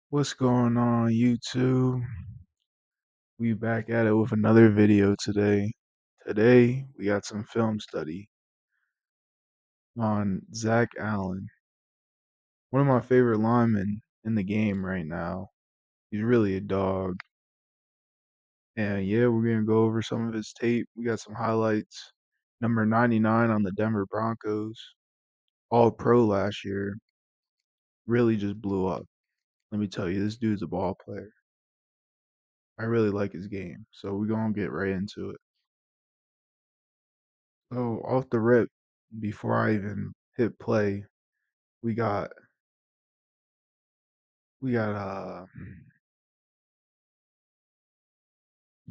What's going on, YouTube? We back at it with another video today. Today, we got some film study on Zach Allen, one of my favorite linemen in the game right now. He's really a dog. And yeah, we're going to go over some of his tape. We got some highlights. Number 99 on the Denver Broncos, all pro last year, really just blew up. Let me tell you, this dude's a ball player. I really like his game, so we're going to get right into it. So off the rip, before I even hit play, we got we got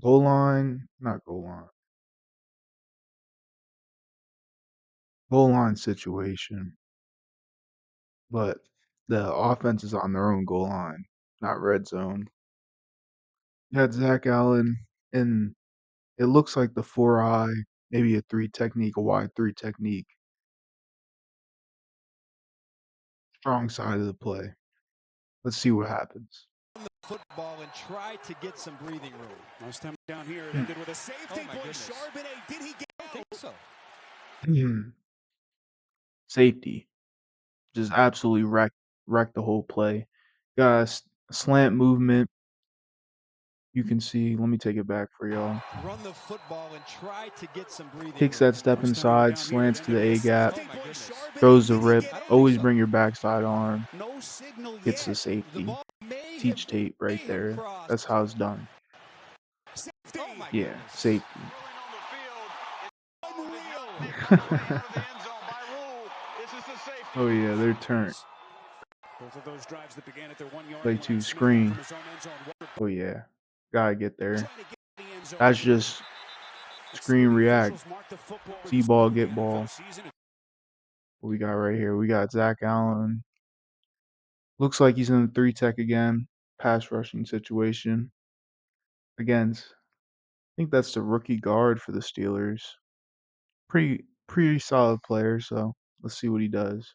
goal line, not goal line situation, but the offense is on their own goal line, not red zone. You had Zach Allen, and it looks like the 4-eye, maybe a three technique, a wide three technique, strong side of the play. Let's see what happens. Football and try to get some breathing room. Last time down here, it ended with a safety. Charbonnet, did he get I think so. Safety just absolutely wrecked the whole play. Got a slant movement. You can see. Let me take it back for y'all. Run the football and try to get some breathing Takes room. that step inside, slants to the A gap, Oh my goodness. throws the rip. I don't think Always so. bring your backside arm. no signal Gets the yet. safety. May Teach have- tape right may have there. crossed. That's how it's done. Safety. Oh my Yeah, goodness. safety. Unreal. Oh yeah, they're turned. Both of those drives that began at their 1 yard Play line. two Smith screen. from his own end zone. Oh yeah, gotta get there. Trying to get in the end zone. That's just screen react. See ball, get ball. What we got right here? We got Zach Allen. Looks like he's in the three tech again. Pass rushing situation against. I think that's the rookie guard for the Steelers. Pretty solid player. So let's see what he does.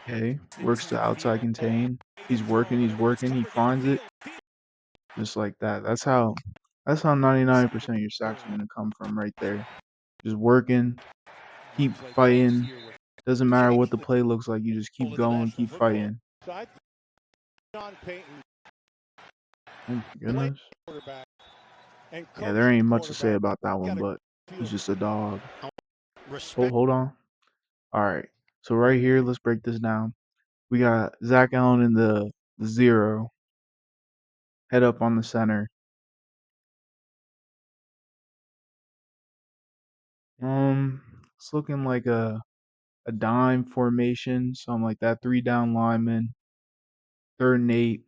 Okay, works to outside contain. He's working. He finds it just like that. That's how 99% of your sacks are gonna come from right there. Just working, keep fighting. Doesn't matter what the play looks like. You just keep going, keep fighting. Oh my goodness. Yeah, there ain't much to say about that one, but he's just a dog. Hold on. All right. So right here, let's break this down. We got Zach Allen in the zero, head up on the center. It's looking like a dime formation, something like that. 3 down lineman, 3rd and 8,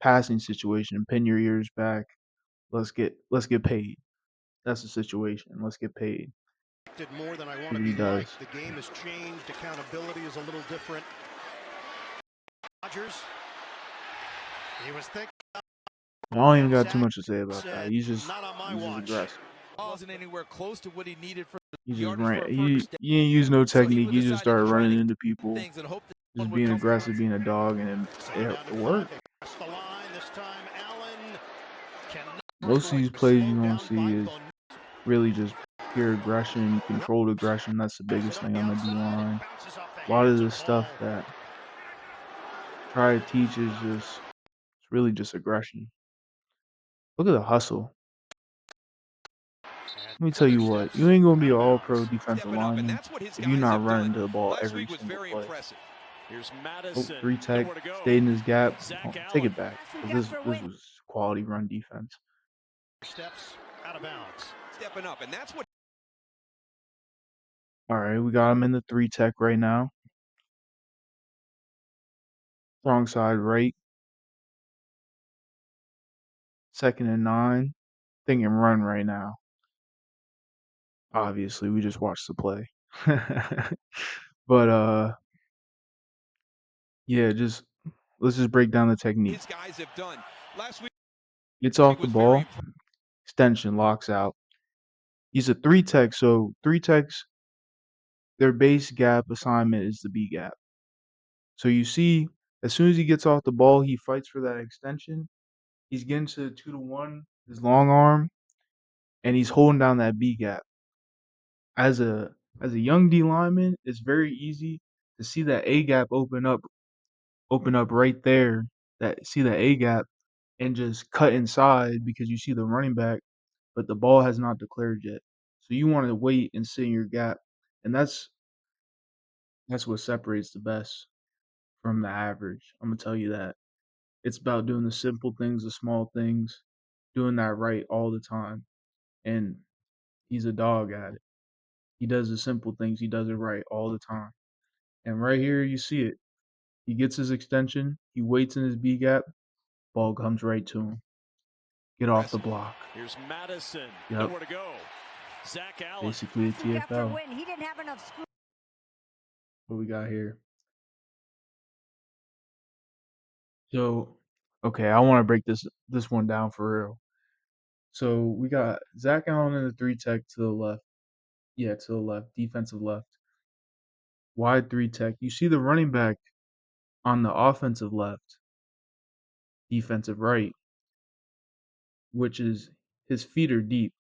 passing situation. Pin your ears back. Let's get paid. That's the situation. Let's get paid. Did more than I want See to what he be does. like. The game has changed. Accountability is a little different. Rodgers, he was thinking. I don't even got too much to say about that. He's just watch. aggressive. Wasn't anywhere close to what he needed for He just yardage ran. for a He first down. didn't use no So he technique. would He just decide to started try running to into people, things and hope that just one would being come aggressive, being a dog, and it worked. Across the line this time, Allen cannot. Most of these plays you're gonna see is really just pure aggression, controlled aggression. That's the biggest thing on the D line. A lot of the stuff that try to teach is just it's really just aggression. Look at the hustle. Let me tell you what, you ain't gonna be an all-pro defensive lineman if you're not running to the ball every single play. Oh, 3 tech, stayed in his gap. Oh, take it back. This was quality run defense. Steps out of bounds. stepping up, and that's what All right, we got him in the 3 tech right now. Wrong side right. 2nd and 9. Thinking run right now. Obviously, we just watched the play. But yeah, let's just break down the technique. these guys have done. Last week Gets off the was ball, very extension, locks out. He's a 3 tech, so 3 techs, their base gap assignment is the B gap. So you see As soon as he gets off the ball, he fights for that extension. He's getting to 2-1, his long arm, and he's holding down that B gap. As a young D lineman, it's very easy to see that A gap open up right there. That see that A gap and just cut inside because you see the running back, but the ball has not declared yet. So you want to wait and sit in your gap, and that's what separates the best from the average. I'm gonna tell you that. It's about doing the simple things, the small things, doing that right all the time. And he's a dog at it. He does the simple things, he does it right all the time. And right here you see it. He gets his extension, he waits in his B gap, ball comes right to him. Get off the block. Here's Madison. Yep. Nowhere to go. Zach Allen. Basically a TFL. He didn't have enough screw. What we got here? So, okay, I want to break this one down for real. So we got Zach Allen in the 3 tech to the left. Yeah, to the left, defensive left. Wide 3 tech. You see the running back on the offensive left, defensive right, which is his feet are deep,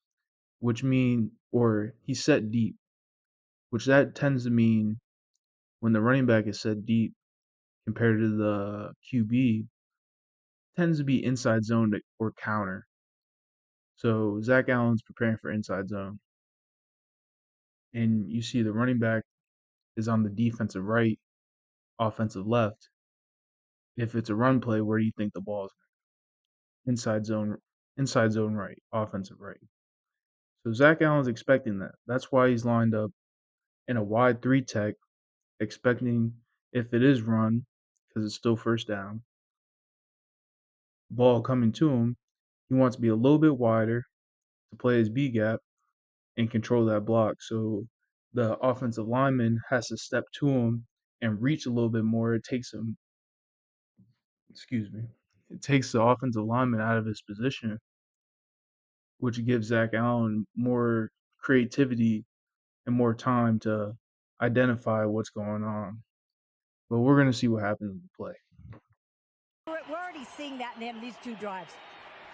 which mean or he's set deep, which that tends to mean when the running back is set deep compared to the QB, tends to be inside zone or counter. So Zach Allen's preparing for inside zone. And you see the running back is on the defensive right, offensive left. If it's a run play, where do you think the ball is? Inside zone right, offensive right. So Zach Allen's expecting that. That's why he's lined up in a wide 3 tech, expecting if it is run, because it's still first down, ball coming to him, he wants to be a little bit wider to play his B gap and control that block. So the offensive lineman has to step to him and reach a little bit more. It takes him, excuse me, it takes the offensive lineman out of his position, which gives Zach Allen more creativity and more time to identify what's going on. But we're going to see what happens with the play. We're already seeing that in him, these 2 drives.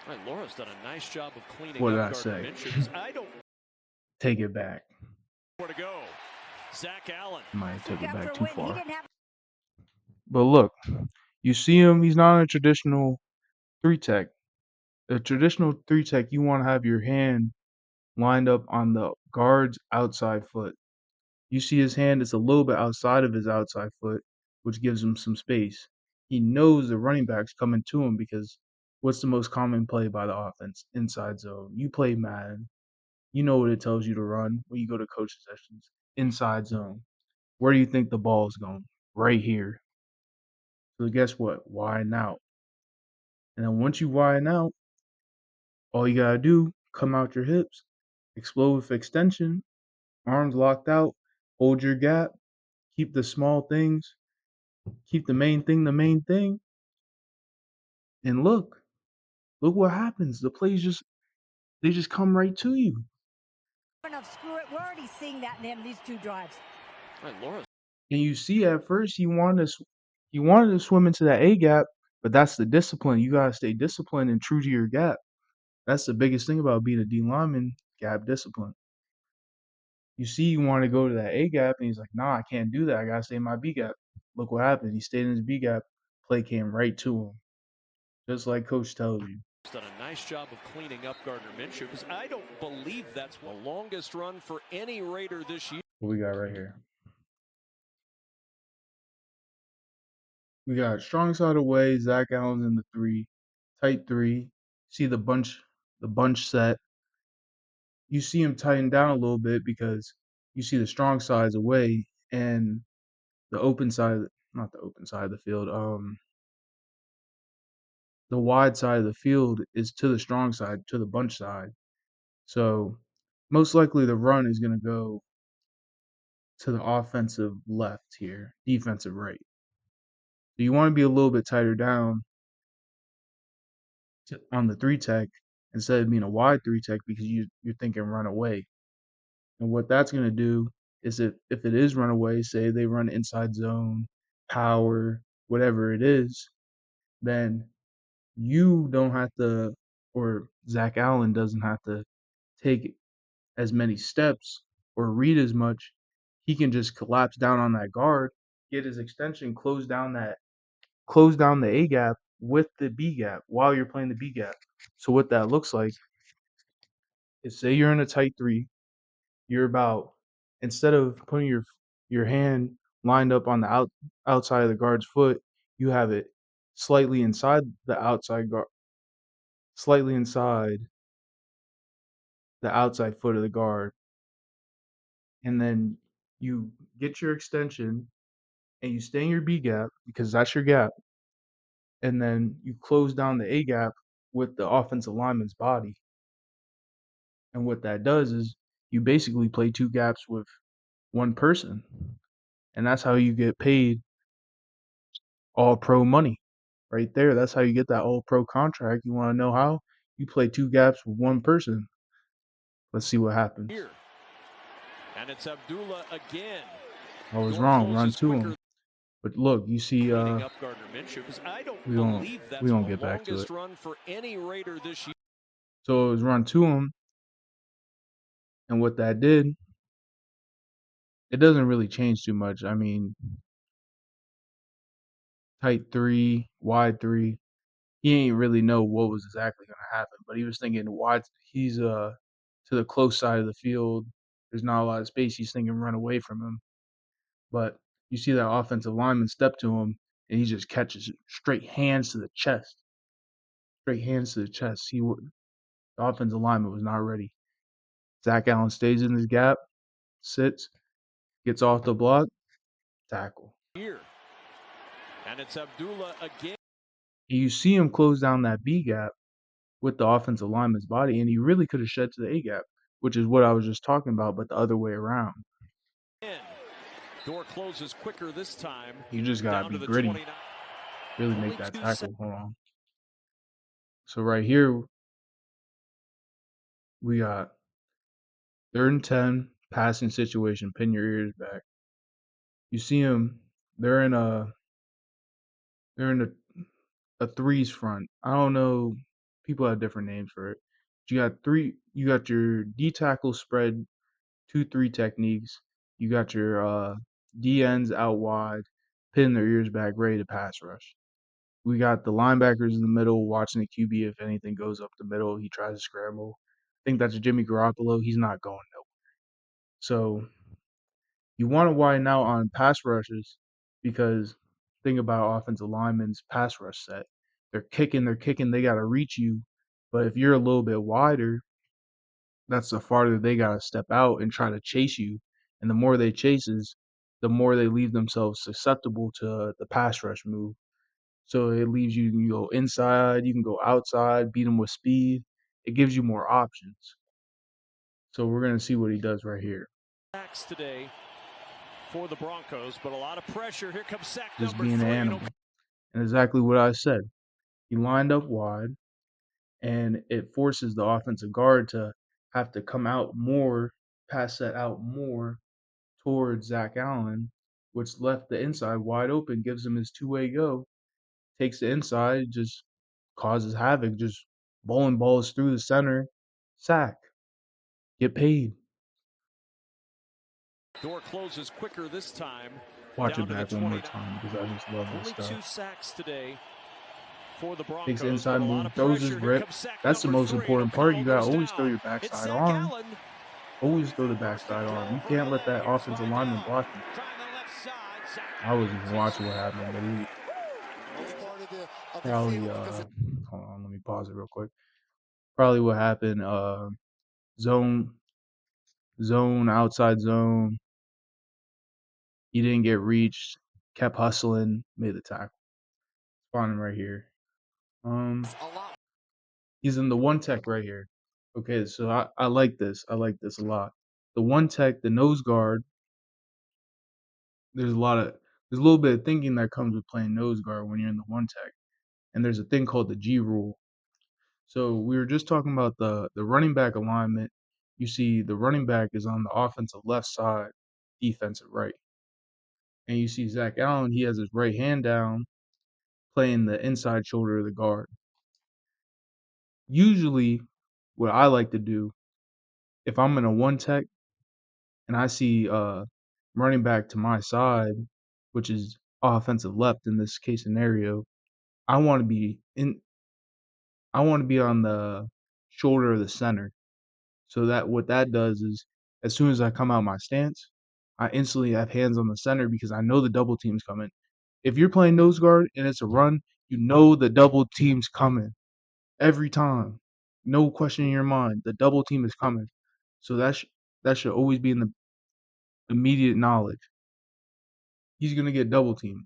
All right, Laura's done a nice job of cleaning What did up I say? I don't Take it back. where to go. Zach Allen. Might have took it back too He far. didn't have. But look, you see him, he's not a traditional 3 tech. A traditional 3 tech, you want to have your hand lined up on the guard's outside foot. You see his hand is a little bit outside of his outside foot, which gives him some space. He knows the running back's coming to him because what's the most common play by the offense? Inside zone. You play Madden. You know what it tells you to run when you go to coach sessions. Inside zone. Where do you think the ball is going? Right here. So guess what? Widen out. And then once you widen out, all you gotta do, come out your hips, explode with extension, arms locked out, hold your gap, keep the small things, keep the main thing, and look what happens. The plays they just come right to you. Enough screw it. We're already seeing that in him, these 2 drives. All right, Laura's. And you see at first he wanted to swim into that A gap, but that's the discipline. You gotta stay disciplined and true to your gap. That's the biggest thing about being a D lineman, gap discipline. You see, you want to go to that A gap, and he's like, "Nah, I can't do that. I gotta stay in my B gap." Look what happened. He stayed in his B gap. Play came right to him, just like Coach tells you. Done a nice job of cleaning up Gardner Minshew because I don't believe that's the longest run for any Raider this year. What we got right here? We got strong side away. Zach Allen's in the 3, tight 3. See the bunch set. You see him tighten down a little bit because you see the strong sides away and the open side, not the open side of the field. The wide side of the field is to the strong side, to the bunch side. So most likely the run is going to go to the offensive left here, defensive right. So you want to be a little bit tighter down on the 3 tech instead of being a wide 3 tech because you're thinking run away. And what that's going to do is if it is run away, say they run inside zone, power, whatever it is, then you don't have to, or Zach Allen doesn't have to take as many steps or read as much. He can just collapse down on that guard, get his extension, close down the A gap with the B gap while you're playing the B gap. So what that looks like is, say you're in a tight three, you're about, instead of putting your hand lined up on the outside of the guard's foot, you have it slightly inside the outside guard, slightly inside the outside foot of the guard, and then you get your extension and you stay in your B gap because that's your gap, and then you close down the A gap with the offensive lineman's body. And what that does is you basically play two gaps with one person, and that's how you get paid all pro money right there. That's how you get that all pro contract. You want to know how? You play two gaps with one person. Let's see what happens. Here. And it's Abdullah again. I was Door wrong. Run closes to quicker. him. But look, you see, Cleaning up Gardner Minshew, because I don't we believe that's we the don't get back to longest it. run for any Raider this year. So it was run to him, and what that did, it doesn't really change too much. I mean, tight three, wide three. He ain't really know what was exactly gonna happen, but he was thinking wide. He's to the close side of the field. There's not a lot of space. He's thinking run away from him, but you see that offensive lineman step to him, and he just catches it straight hands to the chest. Straight hands to the chest. The offensive lineman was not ready. Zach Allen stays in his gap, sits, gets off the block, tackle. Here. And it's Abdullah again. And you see him close down that B gap with the offensive lineman's body, and he really could have shed to the A gap, which is what I was just talking about, but the other way around. Door closes quicker this time. You just gotta be gritty. 29. Really Only make that 2 tackle. Hold on. So right here, we got 3rd and 10, passing situation. Pin your ears back. You see them. They're in a threes front. I don't know. People have different names for it. You got three. You got your D tackle spread 2-3 techniques. You got your D ends out wide, pin their ears back, ready to pass rush. We got the linebackers in the middle watching the QB. If anything goes up the middle, he tries to scramble. I think that's Jimmy Garoppolo. He's not going nowhere. So you want to widen out on pass rushes because think about offensive linemen's pass rush set. They're kicking, they got to reach you. But if you're a little bit wider, that's the farther they got to step out and try to chase you. And the more they chases, the more they leave themselves susceptible to the pass rush move. So it leaves you can go inside, you can go outside, beat them with speed. It gives you more options. So we're gonna see what he does right here. Sacks today for the Broncos, but a lot of pressure. Here comes sack Just number being an 3. animal. And exactly what I said. He lined up wide, and it forces the offensive guard to have to come out more, pass that out more towards Zach Allen, which left the inside wide open, gives him his two-way go, takes the inside, just causes havoc, just bowling balls through the center, sack, get paid. Door closes quicker this time. Watch Down it to the back one more 29. time because I just love this Only 2 stuff. sacks today for the Broncos. Takes the inside but a lot move, of throws his pressure. Here rip. comes sack That's the number most 3. important part. You gotta Goes always throw down. your It's backside Zach arm. Allen. Always throw the backside arm. You can't let that offensive lineman block you. I wasn't even watching what happened, but he probably hold on, let me pause it real quick. Probably what happened, zone, outside zone. He didn't get reached, kept hustling, made the tackle. Spawning right here. He's in the one tech right here. Okay, so I like this. I like this a lot. The one tech, the nose guard, there's a little bit of thinking that comes with playing nose guard when you're in the one tech. And there's a thing called the G rule. So we were just talking about the running back alignment. You see the running back is on the offensive left side, defensive right. And you see Zach Allen, he has his right hand down playing the inside shoulder of the guard. Usually, what I like to do, if I'm in a one tech and I see running back to my side, which is offensive left in this case scenario, I want to be in I want to be on the shoulder of the center. So that what that does is as soon as I come out my stance, I instantly have hands on the center because I know the double team's coming. If you're playing nose guard and it's a run, you know the double team's coming every time. No question in your mind, the double team is coming. So that should always be in the immediate knowledge. He's gonna get double teamed.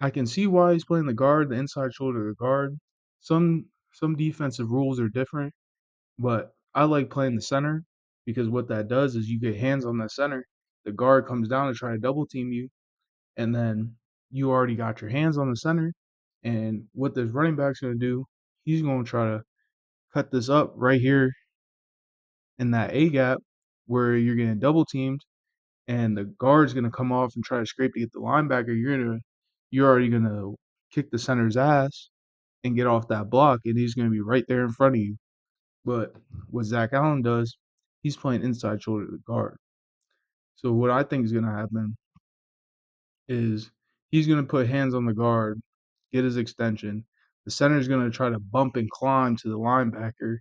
I can see why he's playing the guard, the inside shoulder of the guard. Some defensive rules are different, but I like playing the center because what that does is you get hands on the center. The guard comes down to try to double team you, and then you already got your hands on the center. And what this running back's gonna do, he's gonna try to cut this up right here in that A gap where you're getting double teamed and the guard's gonna come off and try to scrape to get the linebacker, you're already gonna kick the center's ass and get off that block, and he's gonna be right there in front of you. But what Zach Allen does, he's playing inside shoulder to the guard. So what I think is gonna happen is he's gonna put hands on the guard, get his extension. The center's gonna try to bump and climb to the linebacker,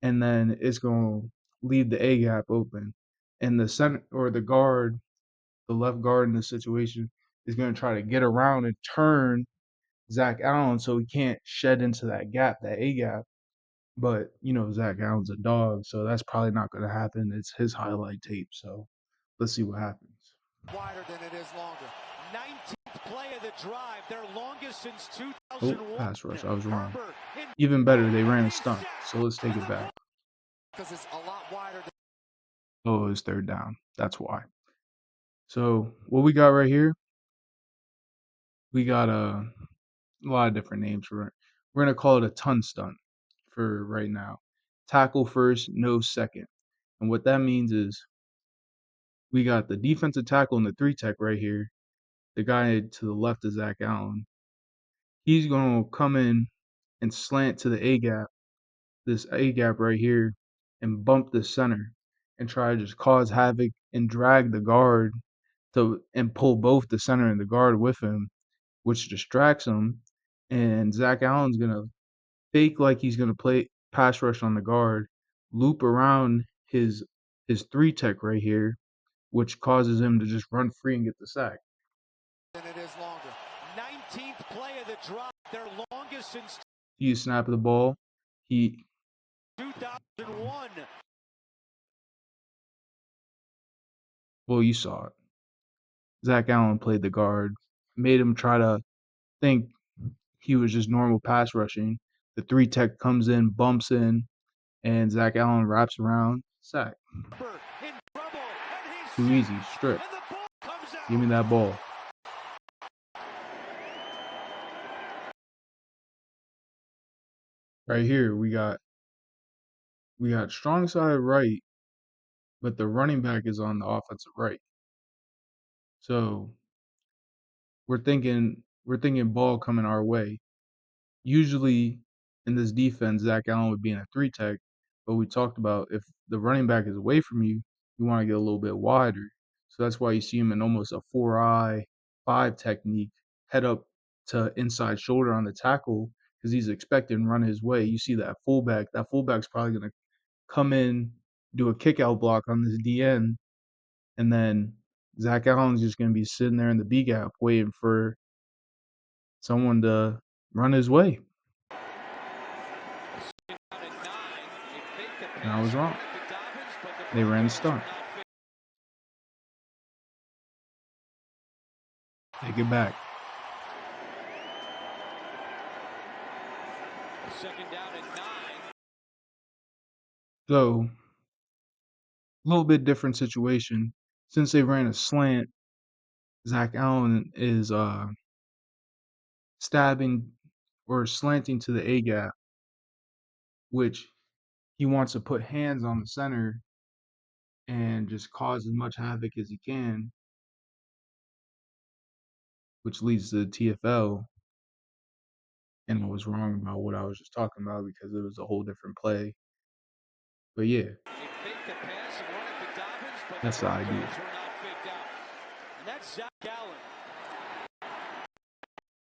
and then it's gonna leave the A gap open. And the center or the guard, the left guard in this situation, is going to try to get around and turn Zach Allen so he can't shed into that gap, that A gap. But, Zach Allen's a dog, so that's probably not going to happen. It's his highlight tape, so let's see what happens. Wider than it is longer. 19th play of the drive, their longest since Oh, 2001. pass rush. I was wrong. Even better, they ran a stunt, so let's take it back. Because it's a lot wider than Oh, it was third down. That's why. So what we got right here, we got a lot of different names for it. We're gonna call it a ton stunt for right now. Tackle first, no second. And what that means is we got the defensive tackle and the three tech right here. The guy to the left is Zach Allen. He's gonna come in and slant to the A gap, this A gap right here, and bump the center and try to just cause havoc and drag the guard and pull both the center and the guard with him, which distracts him. And Zach Allen's gonna fake like he's gonna play pass rush on the guard, loop around his three tech right here, which causes him to just run free and get the sack. it is longer. 19th play of the drive, their longest since He snap the ball. 2001. Well, you saw it. Zach Allen played the guard, made him try to think he was just normal pass rushing. The three tech comes in, bumps in, and Zach Allen wraps around, sack. In trouble, and he's Too easy, sacked, strip. and the ball comes out. Give me that ball. Right here, we got strong side right, but the running back is on the offensive right. So we're thinking ball coming our way. Usually in this defense, Zach Allen would be in a three tech, but we talked about if the running back is away from you, you want to get a little bit wider. So that's why you see him in almost a 4-eye 5 technique, head up to inside shoulder on the tackle because he's expecting run his way. You see that fullback. That fullback's probably going to come in, do a kick out block on this DN, and then Zach Allen's just going to be sitting there in the B gap waiting for someone to run his way. And I was wrong. They ran the stunt. Take it back. Second down and 9. So, a little bit different situation. Since they ran a slant, Zach Allen is stabbing or slanting to the A gap, which he wants to put hands on the center and just cause as much havoc as he can, which leads to the TFL. and I was wrong about what I was just talking about because it was a whole different play. But yeah, They faked the pass and run it to Dobbins, but the that's the Broncos idea. were not faked out. And that's Zach Allen.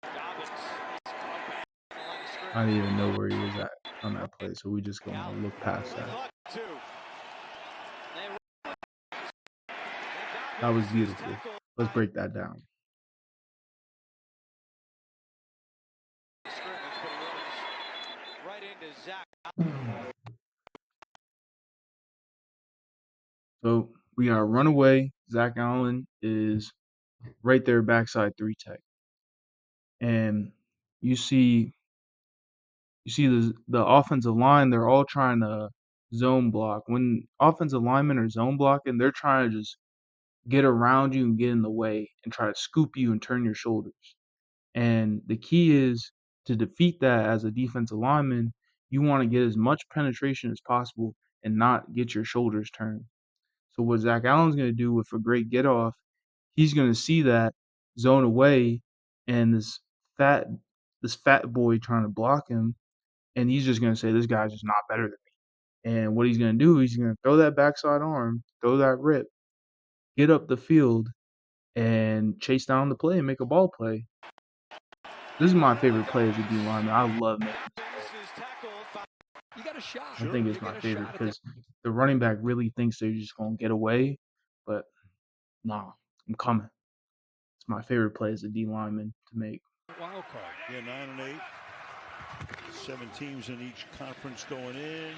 Dobbins is caught back on the line of I didn't even scrimmage. know where he was at on that play, so we just gonna Allen look past only that. caught two. And That was Dobbins is beautiful. tackled Let's by break that down. scrimmage, but he runs right into Zach. So we got runaway. Zach Allen is right there, backside 3 tech, and you see the offensive line. They're all trying to zone block. When offensive linemen are zone blocking, they're trying to just get around you and get in the way and try to scoop you and turn your shoulders. And the key is to defeat that as a defensive lineman, you want to get as much penetration as possible and not get your shoulders turned. So what Zach Allen's going to do with a great get off, he's going to see that zone away and fat this fat boy trying to block him, and he's just going to say this guy's just not better than me. And what he's going to do, he's going to throw that backside arm, throw that rip, get up the field, and chase down the play and make a ball play. This is my favorite play as a D lineman. I love making this play. Dobbins is tackled by You got a shot. I think You it's my got a favorite shot at because the running back really thinks they're just going to get away, but nah, I'm coming. It's my favorite play as a D lineman to make. wild card. Yeah, 9-8. 7 teams in each conference going in.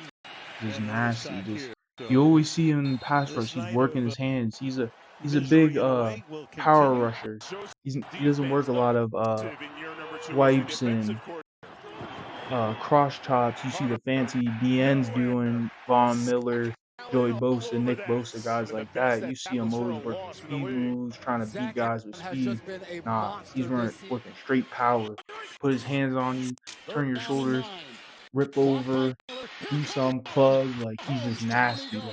Just And nasty. sack Just here. you So always see him in pass rush. this He's night working of his hands. He's a misery big in white will power continue. rusher. He doesn't work a lot of swipes and cross chops. You see the fancy DNs doing Von Miller, Joey Bosa, Nick Bosa, guys like that. You see him always working speed moves, trying to beat guys with speed. Nah, he's working straight power. Put his hands on you, turn your shoulders, rip over, do some plug. Like he's just nasty. Like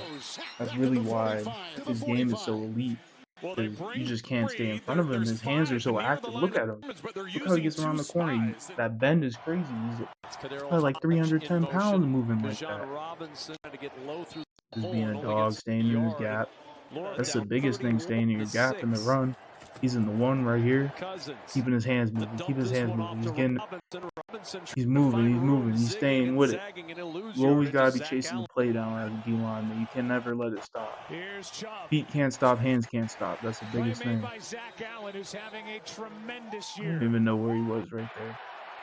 that's really why his game is so elite. Well, they Because you bring just can't stay in three. front of him. There's His hands are 5 so near the active. line Look of at him. scrimmage, but they're Look how he using gets around 2 the corner. spies. That bend is crazy. He's Kadarius probably like Hodge 310 in pounds motion. moving like Bijan that. Robinson to get low through the Just hole being and a only dog, gets a staying in his yard. gap. Lawrence That's the down biggest thing, 31 staying in your to gap in the 6. run. He's in the one right here, Cousins. keeping his hands To moving. dump Keep his this hands one moving. off He's to getting, Robinson. Robinson he's trying to moving, find he's room, moving, he's zigging staying and with it. zagging, and he'll lose You always yardage gotta as be Zach chasing the Allen. play down as a D lineman. You can never let it stop. Here's Chubb. Feet can't stop, hands can't stop. That's the Play biggest made thing. by Zach Allen, who's having a tremendous I year. don't even know where he was right there.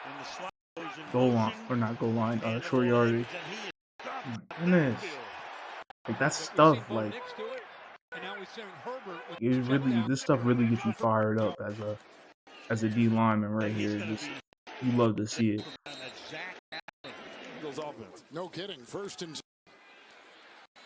And the slot goes in Goal line, motion. or not goal line, And the short ball yardage. ends, and he is Oh stopped my at the goodness. midfield. Like that's We've seen stuff. Bo Like Nix do it, and now we're seeing Herbert with it check really, down. this stuff really gets you fired up as a D lineman right And he's here. going to Just be you love to see it. from that Zach Allen. Eagles offense. No kidding. First and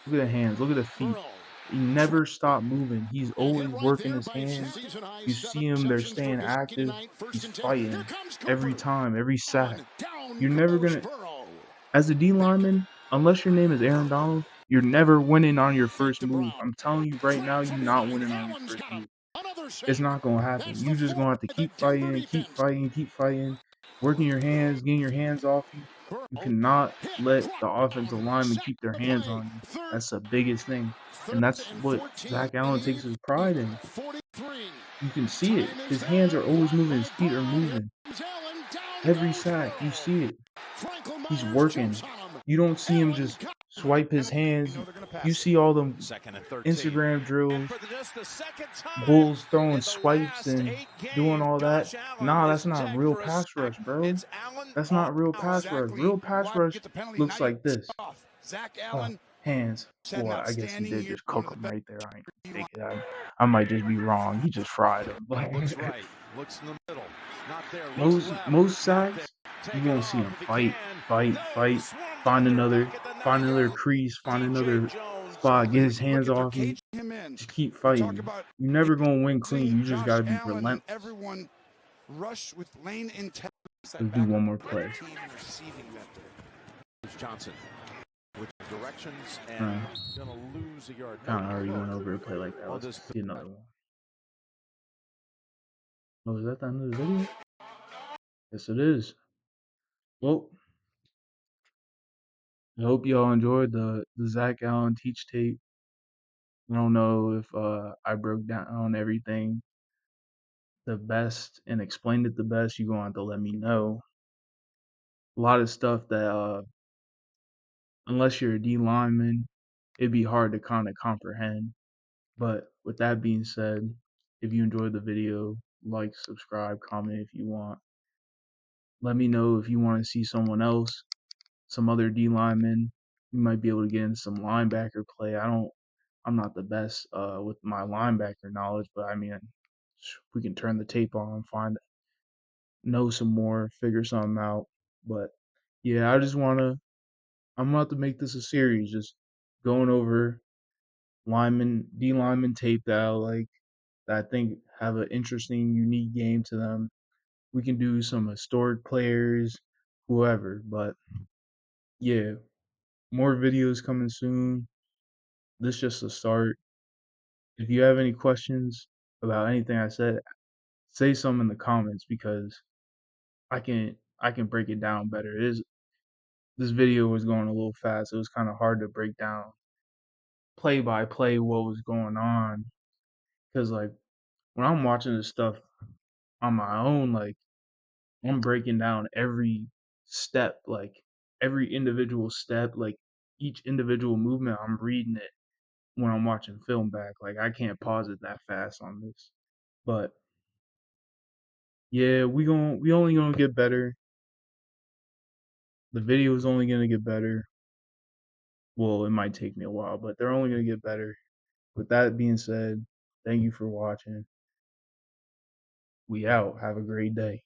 Look at the hands. Look at the feet. Burrow. He never stopped moving. He's And always hit right working there his by hands. season high You 7 see him, they're receptions for staying Gesicki active. tonight. First He's and 10. Here fighting comes every Cooper. time, every sack. Down You're never goes gonna, Burrow. as a D lineman, unless your name is Aaron Donald, you're never winning on your Fake first to move. Brown. I'm telling you right now, Throw you're from not behind. winning on your Allen's first got him. move. Another It's sack. not gonna happen. That's You the just 4 gonna have to by the keep Denver fighting, keep defense. fighting, keep fighting, working your hands, getting your hands off you. You Burrow cannot hit, let the brought offensive down, linemen sack keep their the hands play. on you. Third That's the biggest thing. And that's and what 14. Zach Allen takes his pride in. 43. You can see Time it. is His hands are out. always Clock moving. will His feet are run. Here moving. comes Allen. Down Every goes sack, you Burrow. see it. Franklin He's Myers working. jumps on him. You don't see him Allen just got swipe his hands. You see all them Instagram drills, just the second time bulls throwing in the swipes last and 8 doing games. all that. Josh Nah, Allen that's is not tagged real for a pass sack. rush, bro. It's Allen That's on not real Allen. pass rush. Real pass why rush get the penalty. Now looks you like this. off. Zach Oh, Allen hands. had an Well, I guess he outstanding did year. just One cook of the him best right there. I ain't gonna take it. I might just be wrong. He just fried him. Looks right, looks in the middle, not there. Looks most left, most not there. sacks, you Take it gonna see off him if he fight, can. fight, No, fight, swarmed find under another, back at the find 9 another now. crease, find DJ another Jones. spot, get his When you hands look at off you, caging him in, just keep we talk fighting. about You're never gonna win clean. seeing You just Josh gotta be Allen and relentless. everyone rush with lane intent. Let's do one more play. Team receiving mentor. Johnson with directions Uh, and gonna lose a yard. Kind of already went over a play like that. Let's see another one. Oh, is that the end of the video? Yes, it is. Well, I hope y'all enjoyed the Zach Allen teach tape. I don't know if I broke down everything the best and explained it the best. You're gonna have to let me know. A lot of stuff that unless you're a D lineman, it'd be hard to kind of comprehend. But with that being said, if you enjoyed the video, like, subscribe, comment if you want. Let me know if you want to see someone else, some other D linemen. We might be able to get in some linebacker play. I'm not the best with my linebacker knowledge, but I mean, we can turn the tape on, know some more, figure something out. But yeah, I'm about to make this a series, just going over D lineman tape that I like, that I think have an interesting, unique game to them. We can do some historic players, whoever. But yeah, more videos coming soon. This is just a start. If you have any questions about anything I said, say some in the comments because I can break it down better. This video was going a little fast. It was kind of hard to break down play by play what was going on because like when I'm watching this stuff on my own, like I'm breaking down every step, like every individual step, like each individual movement. I'm reading it when I'm watching film back. Like I can't pause it that fast on this. But yeah, we only gonna get better. The video is only gonna get better. Well, it might take me a while, but they're only gonna get better. With that being said, thank you for watching. We out. Have a great day.